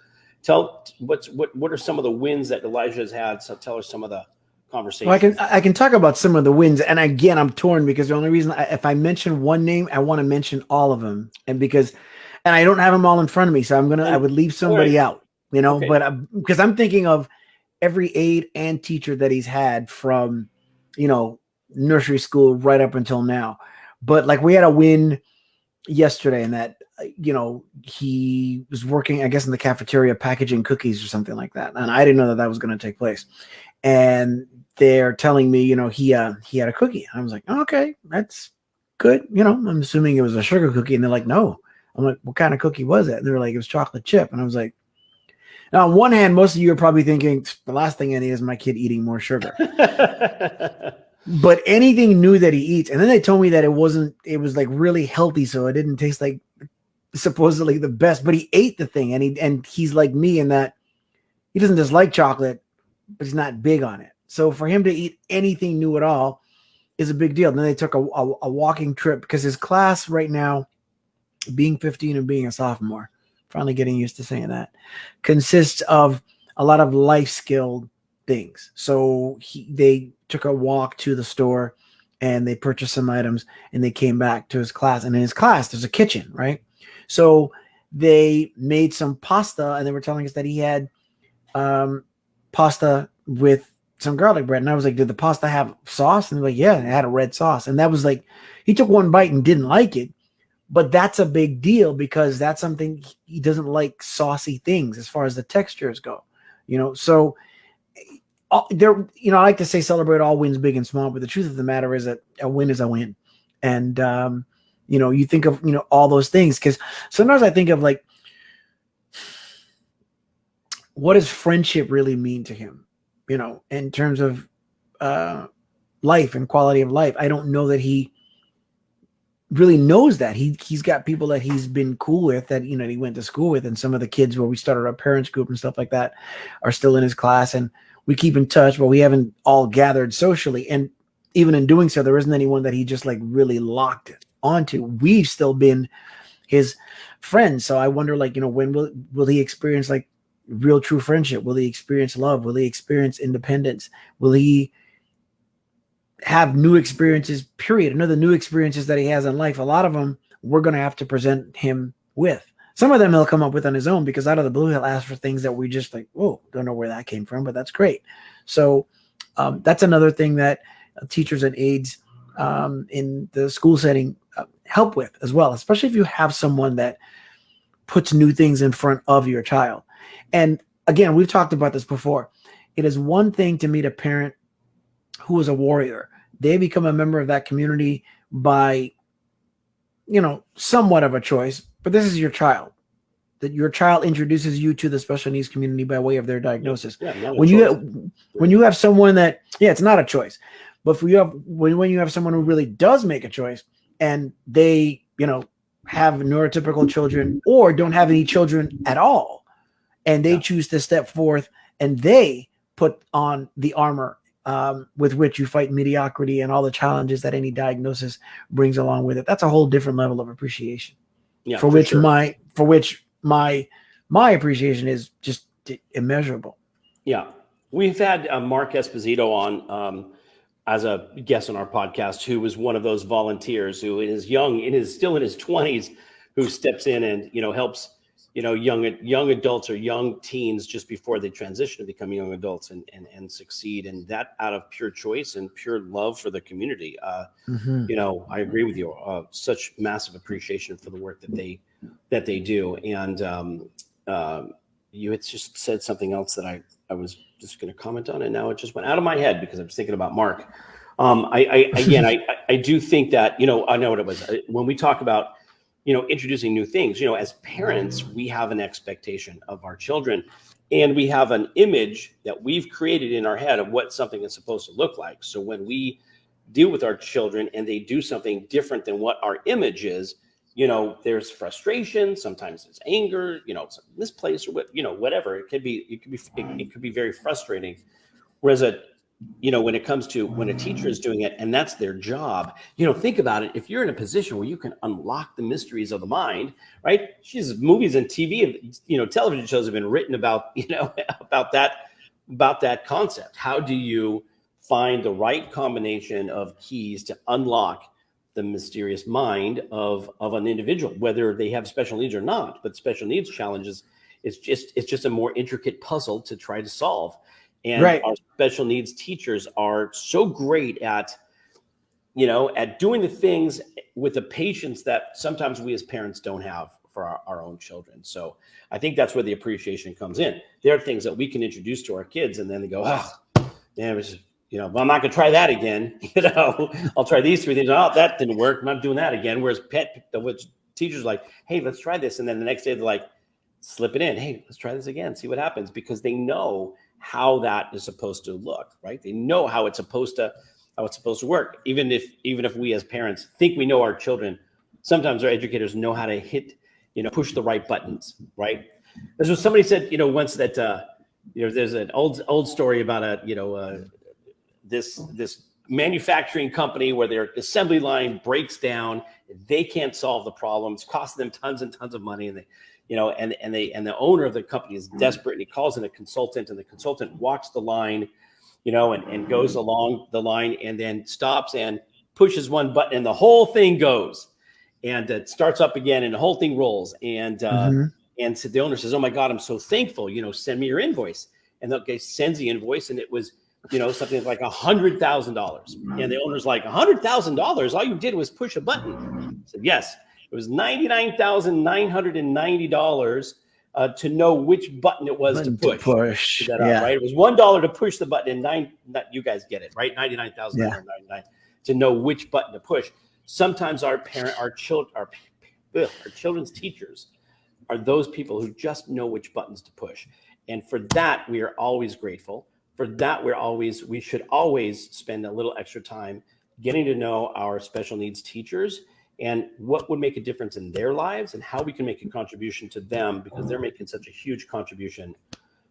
what are some of the wins that Elijah has had? So tell us some of the conversations. Well, I can talk about some of the wins, and again, I'm torn because the only reason if I mention one name, I want to mention all of them, and I don't have them all in front of me, so I would leave somebody out. Okay. But because I'm thinking of every aide and teacher that he's had from, nursery school right up until now. But like we had a win yesterday in that, he was working, I guess, in the cafeteria packaging cookies or something like that. And I didn't know that was going to take place. And they're telling me, he had a cookie. I was like, oh, okay, that's good. I'm assuming it was a sugar cookie. And they're like, no. I'm like, what kind of cookie was it? And they were like, it was chocolate chip. And I was like, now, on one hand, most of you are probably thinking the last thing I need is my kid eating more sugar. But anything new that he eats, and then they told me that it was like really healthy, so it didn't taste like supposedly the best, but he ate the thing, and he's like me in that he doesn't dislike chocolate, but he's not big on it. So for him to eat anything new at all is a big deal. And then they took a walking trip because his class right now, being 15 and being a sophomore, finally getting used to saying that, consists of a lot of life skill things. So they took a walk to the store and they purchased some items and they came back to his class. And in his class, there's a kitchen, right? So they made some pasta and they were telling us that he had pasta with some garlic bread. And I was like, did the pasta have sauce? And they're like, yeah, it had a red sauce. And that was like, he took one bite and didn't like it. But that's a big deal because that's something he doesn't like, saucy things as far as the textures go, So there, I like to say celebrate all wins, big and small. But the truth of the matter is that a win is a win, and you think of all those things because sometimes I think of like, what does friendship really mean to him? In terms of life and quality of life. I don't know that he really knows that. He's got people that he's been cool with that he went to school with, and some of the kids where we started our parents group and stuff like that are still in his class, and we keep in touch, but we haven't all gathered socially. And even in doing so, there isn't anyone that he just like really locked onto. We've still been his friends. So I wonder, like, when will he experience like real true friendship? Will he experience love? Will he experience independence? Will he have new experiences, period? Another new experiences that he has in life. A lot of them we're going to have to present him with. Some of them he'll come up with on his own because out of the blue, he'll ask for things that we just like, whoa, don't know where that came from, but that's great. So that's another thing that teachers and aides in the school setting help with as well, especially if you have someone that puts new things in front of your child. And again, we've talked about this before. It is one thing to meet a parent who is a warrior. They become a member of that community by, somewhat of a choice, but this is your child. That your child introduces you to the special needs community by way of their diagnosis. Yeah, when you have someone that, it's not a choice, but when you have someone who really does make a choice and they, have neurotypical children or don't have any children at all, and they choose to step forth and they put on the armor with which you fight mediocrity and all the challenges that any diagnosis brings along with it. That's a whole different level of appreciation. Yeah, for which my appreciation is just immeasurable. Yeah. We've had Mark Esposito on as a guest on our podcast, who was one of those volunteers who still in his 20s, who steps in and, helps, young adults or young teens just before they transition to become young adults and succeed. And that out of pure choice and pure love for the community. I agree with you. Such massive appreciation for the work that they do. And you had just said something else that I was just going to comment on, and now it just went out of my head because I was thinking about Mark. I do think that, I know what it was when we talk about, introducing new things, as parents, we have an expectation of our children. And we have an image that we've created in our head of what something is supposed to look like. So when we deal with our children and they do something different than what our image is, there's frustration. Sometimes it's anger, it's misplaced or whatever. It could be very frustrating. Whereas when it comes to when a teacher is doing it and that's their job, think about it. If you're in a position where you can unlock the mysteries of the mind, right? Movies and TV, television shows have been written about, about that concept. How do you find the right combination of keys to unlock the mysterious mind of an individual, whether they have special needs or not? But special needs challenges, it's just a more intricate puzzle to try to solve. And our special needs teachers are so great at doing the things with the patience that sometimes we as parents don't have for our own children. So I think that's where the appreciation comes in. There are things that we can introduce to our kids and then they go, oh, man, well, I'm not going to try that again. I'll try these 3 things. Oh, that didn't work. I'm not doing that again. Whereas teachers are like, hey, let's try this. And then the next day they're like, slip it in. Hey, let's try this again. See what happens. Because they know how that is supposed to look, right? They know how it's supposed to work. Even if we as parents think we know our children, sometimes our educators know how to hit, push the right buttons, right? There's what somebody said, once that, there's an old story about this manufacturing company where their assembly line breaks down. They can't solve the problems, costing them tons and tons of money. And the owner of the company is desperate and he calls in a consultant and the consultant walks the line, and goes along the line and then stops and pushes one button and the whole thing goes and it starts up again and the whole thing rolls. And, and so the owner says, oh my God, I'm so thankful, send me your invoice. And the guy sends the invoice and it was, something like $100,000. And the owner's like, $100,000? All you did was push a button. I said, yes. It was $99,990 to know which button it was to push. Right? It was $1 to push the button, and you guys get it, right? $99,999 to know which button to push. Sometimes our children's teachers are those people who just know which buttons to push, and for that we are always grateful. For that we should always spend a little extra time getting to know our special needs teachers and what would make a difference in their lives and how we can make a contribution to them because they're making such a huge contribution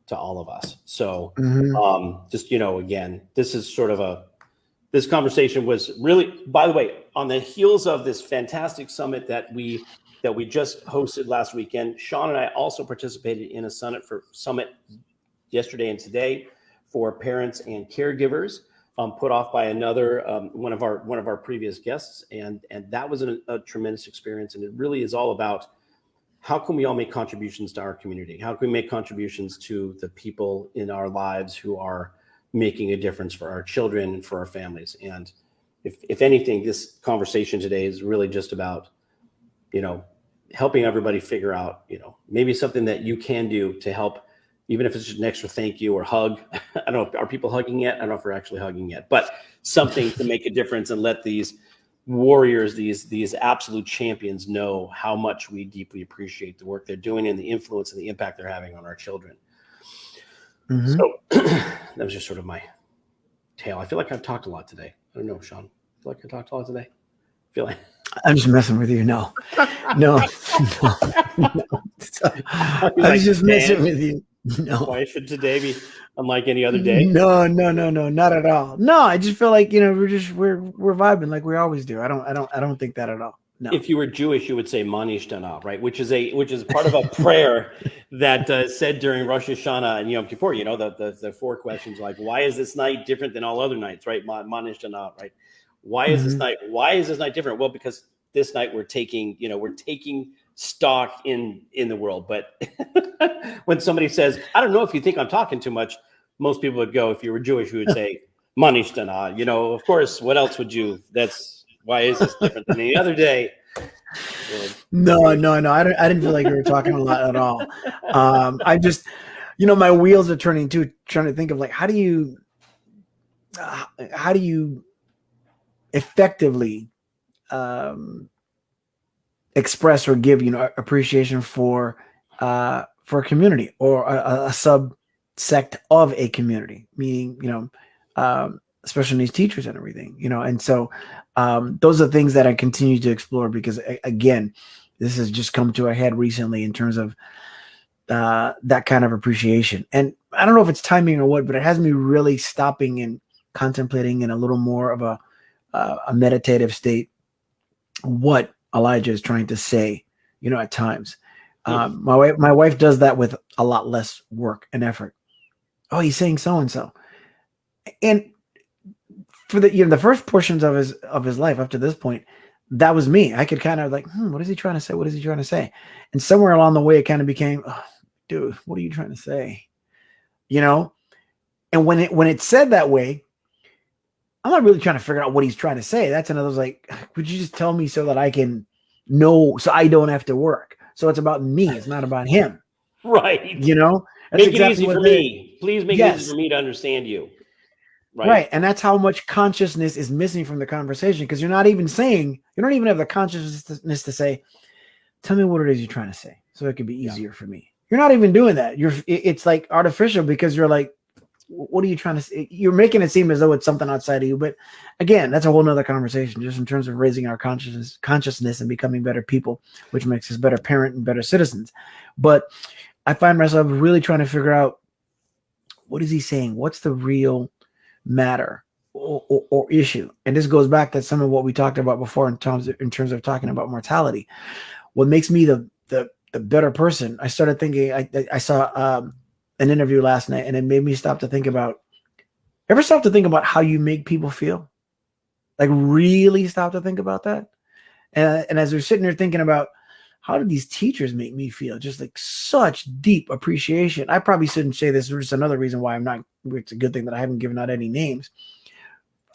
to all of us. So again, this is sort of this conversation was really, by the way, on the heels of this fantastic summit that we just hosted last weekend. Shawn and I also participated in a summit yesterday and today for parents and caregivers. Put off by another one of our previous guests, and that was a tremendous experience. And it really is all about how can we all make contributions to our community? How can we make contributions to the people in our lives who are making a difference for our children and for our families? And if anything, this conversation today is really just about helping everybody figure out maybe something that you can do to help. Even if it's just an extra thank you or hug. I don't know, are people hugging yet? I don't know if we're actually hugging yet, but something to make a difference and let these warriors, these absolute champions know how much we deeply appreciate the work they're doing and the influence and the impact they're having on our children. So that was just sort of my tale. I feel like I've talked a lot today. I don't know, Shawn. I feel like I talked a lot today. I feel like I'm just messing with you. No. I was just messing with you. No. Why should today be unlike any other day? No, not at all. No, I just feel like we're vibing like we always do. I don't think that at all. No. If you were Jewish, you would say Manish Dana, right? Which is part of a prayer that said during Rosh Hashanah and Yom Kippur. The 4 questions like, why is this night different than all other nights, right? Manish Dana, right? Why is this night different? Well, because this night we're taking stock in the world. But when somebody says, I don't know if you think I'm talking too much, most people would go, if you were Jewish, you would say, Manish Dana. Of course, what else would you? Why is this different than any other day? No. I didn't feel like we were talking a lot at all. I just, my wheels are turning too, trying to think of like, how do you effectively express or give appreciation for for a community or a subsect of a community, meaning, special needs teachers and everything, and so those are things that I continue to explore because, again, this has just come to a head recently in terms of that kind of appreciation. And I don't know if it's timing or what, but it has me really stopping and contemplating in a little more of a meditative state what Elijah is trying to say, at times. My wife does that with a lot less work and effort. Oh, he's saying so and so, and for the first portions of his life up to this point, that was me. I could kind of like, what is he trying to say? What is he trying to say? And somewhere along the way, it kind of became, oh, dude, what are you trying to say? And when it's said that way, I'm not really trying to figure out what he's trying to say. That's another like, would you just tell me so that I can know, so I don't have to work? So it's about me. It's not about him. Right. That's make it easy for me. Please make it easy for me to understand you. Right. And that's how much consciousness is missing from the conversation, because you don't even have the consciousness to say, tell me what it is you're trying to say so it could be easier for me. You're not even doing that. It's like artificial, because you're like, what are you trying to say? You're making it seem as though it's something outside of you. But again, that's a whole nother conversation, just in terms of raising our consciousness and becoming better people, which makes us better parent and better citizens. But I find myself really trying to figure out, what is he saying? What's the real matter or issue? And this goes back to some of what we talked about before in terms of talking about mortality. What makes me the better person? I started thinking, I saw an interview last night, and it made me stop to think about, ever stop to think about how you make people feel? Like, really stop to think about that? And as we're sitting here thinking about, how do these teachers make me feel? Just like such deep appreciation. I probably shouldn't say this. There's another reason why it's a good thing that I haven't given out any names.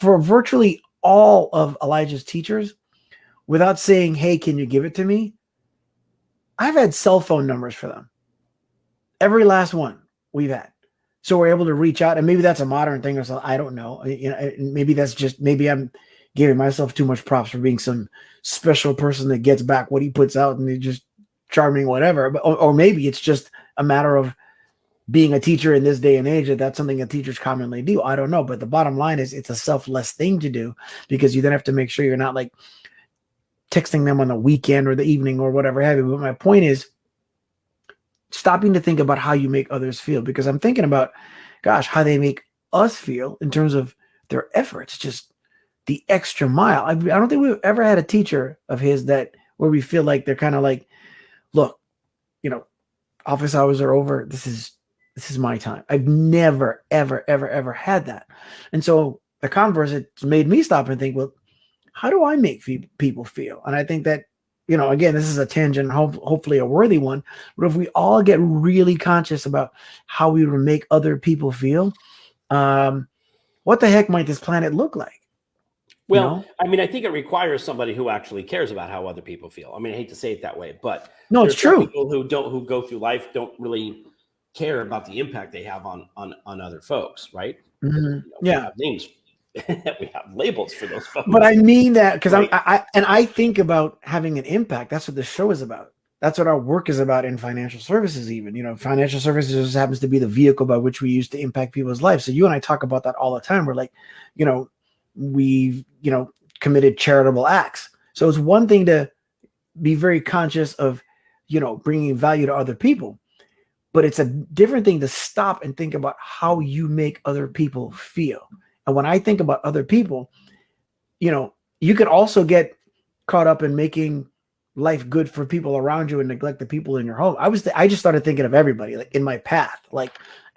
For virtually all of Elijah's teachers, without saying, hey, can you give it to me? I've had cell phone numbers for them. Every last one we've had. So we're able to reach out, and maybe that's a modern thing or something. I don't know. Maybe I'm giving myself too much props for being some special person that gets back what he puts out and they're just charming, whatever. But, or maybe it's just a matter of being a teacher in this day and age, that's something that teachers commonly do. I don't know. But the bottom line is, it's a selfless thing to do, because you then have to make sure you're not like texting them on the weekend or the evening or whatever have you. But my point is stopping to think about how you make others feel, because I'm thinking about, gosh, how they make us feel in terms of their efforts, just the extra mile. I don't think we've ever had a teacher of his where we feel like they're kind of like, look, office hours are over. This is my time. I've never, ever, ever, ever had that. And so the converse, it's made me stop and think, well, how do I make people feel? And I think that, again, this is a tangent, hopefully a worthy one, but if we all get really conscious about how we would make other people feel, what the heck might this planet look like? Well, I mean, I think it requires somebody who actually cares about how other people feel. I mean, I hate to say it that way, but no, it's true. People who go through life don't really care about the impact they have on other folks, right? Mm-hmm. We have names, we have labels for those folks. But I mean that because right? I think about having an impact. That's what the show is about. That's what our work is about in financial services. Even, financial services just happens to be the vehicle by which we use to impact people's lives. So you and I talk about that all the time. We're like, we've, committed charitable acts. So it's one thing to be very conscious of, bringing value to other people, but it's a different thing to stop and think about how you make other people feel. And when I think about other people, you could also get caught up in making life good for people around you and neglect the people in your home. I just started thinking of everybody, like in my path,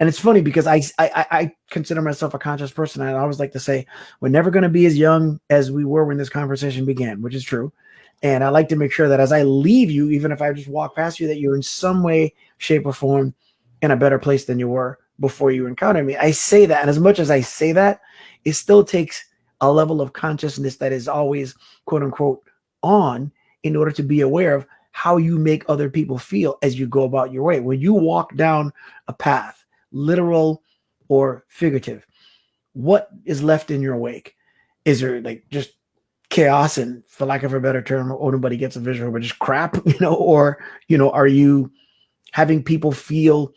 and it's funny because I consider myself a conscious person. And I always like to say, we're never going to be as young as we were when this conversation began, which is true. And I like to make sure that as I leave you, even if I just walk past you, that you're in some way, shape, or form in a better place than you were before you encountered me. I say that, and as much as I say that, it still takes a level of consciousness that is always, quote unquote, on, in order to be aware of how you make other people feel as you go about your way. When you walk down a path, literal or figurative, what is left in your wake? Is there just chaos and, for lack of a better term, nobody gets a visual, but just crap, or, are you having people feel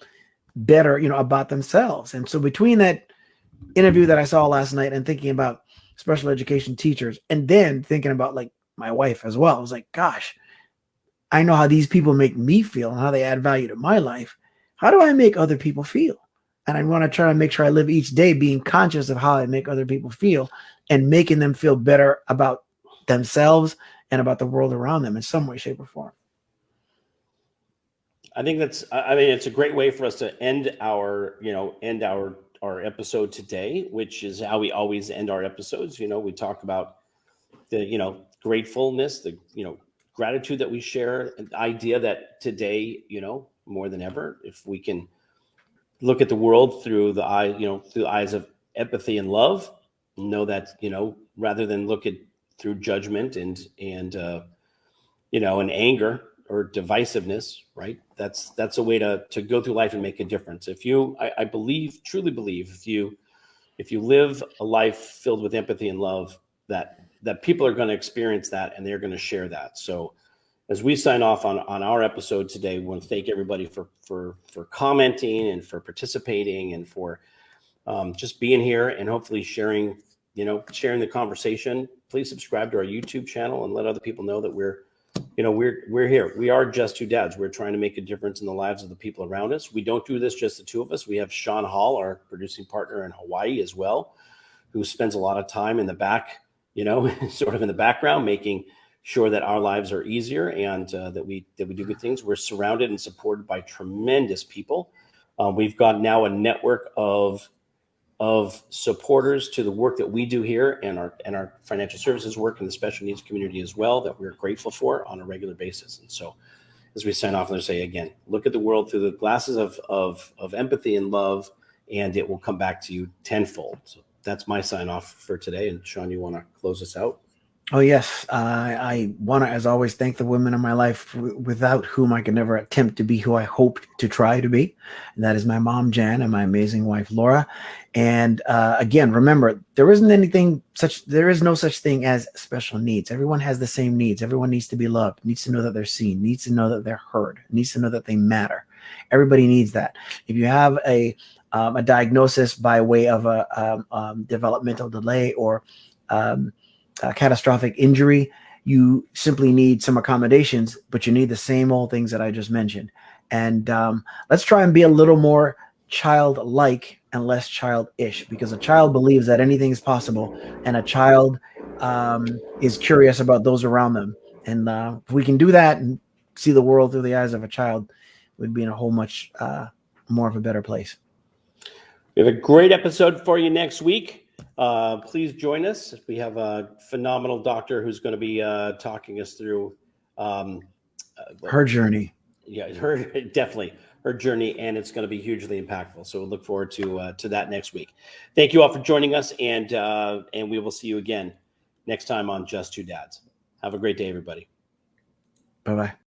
better, about themselves. And so between that interview that I saw last night and thinking about special education teachers, and then thinking about like my wife as well, I was like, gosh, I know how these people make me feel and how they add value to my life. How do I make other people feel? And I want to try to make sure I live each day being conscious of how I make other people feel and making them feel better about themselves and about the world around them in some way, shape, or form. I think it's a great way for us to end our episode today, which is how we always end our episodes. We talk about the, gratefulness, the, gratitude that we share, an idea that today, more than ever, if we can look at the world through the eyes of empathy and love, know that, rather than look at through judgment and anger or divisiveness, right? That's a way to go through life and make a difference. I truly believe, if you live a life filled with empathy and love, that people are going to experience that and they're going to share that. So as we sign off on our episode today, we want to thank everybody for commenting and for participating and for just being here and hopefully sharing the conversation. Please subscribe to our YouTube channel and let other people know that we're here. We are Just Two Dads. We're trying to make a difference in the lives of the people around us. We don't do this just the two of us. We have Shawn Hall, our producing partner in Hawaii as well, who spends a lot of time in the back, sort of in the background, making sure that our lives are easier and that we do good things. We're surrounded and supported by tremendous people. We've got now a network of supporters to the work that we do here and our financial services work in the special needs community as well, that we're grateful for on a regular basis. And so as we sign off, I'm going to say again, look at the world through the glasses of empathy and love, and it will come back to you tenfold. So that's my sign off for today. And Shawn, you want to close us out? Oh, yes. I want to, as always, thank the women in my life without whom I could never attempt to be who I hoped to try to be. And that is my mom, Jan, and my amazing wife, Laura. And again, remember, there is no such thing as special needs. Everyone has the same needs. Everyone needs to be loved, needs to know that they're seen, needs to know that they're heard, needs to know that they matter. Everybody needs that. If you have a diagnosis by way of a developmental delay or a catastrophic injury, you simply need some accommodations, but you need the same old things that I just mentioned. And let's try and be a little more childlike and less childish, because a child believes that anything is possible, and a child is curious about those around them. And if we can do that and see the world through the eyes of a child, we'd be in a whole much more of a better place. We have a great episode for you next week. Please join us. We have a phenomenal doctor who's going to be talking us through her journey. Yeah, definitely her journey, and it's going to be hugely impactful. So we'll look forward to that next week. Thank you all for joining us, and we will see you again next time on Just Two Dads. Have a great day, everybody. Bye-bye.